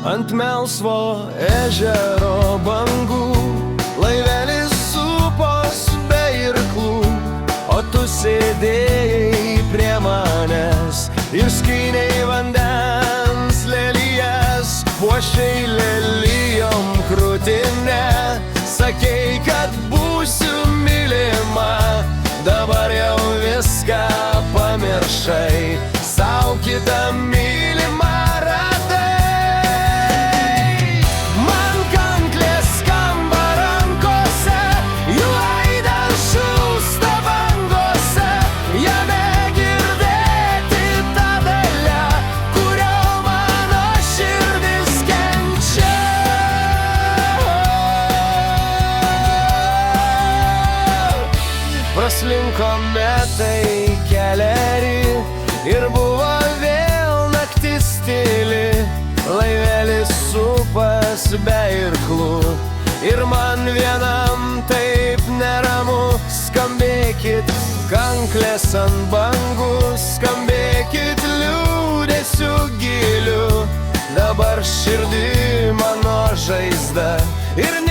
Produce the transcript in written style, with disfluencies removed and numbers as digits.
ant melsvo ežero bangų, laivelis supos be irklų, o tu sėdėjai prie manęs ir skynei vandens lelijas, puošei lelijom krūtinę, sakei, kad būsiu mylima, dabar jau viską pamiršai, sau kitą mylimą radai. Man kanklės skamba rankose, jų aidas šūsta bangose, jame girdėti tą dalę, kurio mano širdis kenčia. Praslinko metai keleri ir buvo vėl naktis tyli, laivelis supas be irklų ir man vienam taip neramu. Skambėkit kanklės ant bangų, skambėkit liūdesiu giliu, dabar širdį mano žaizda ir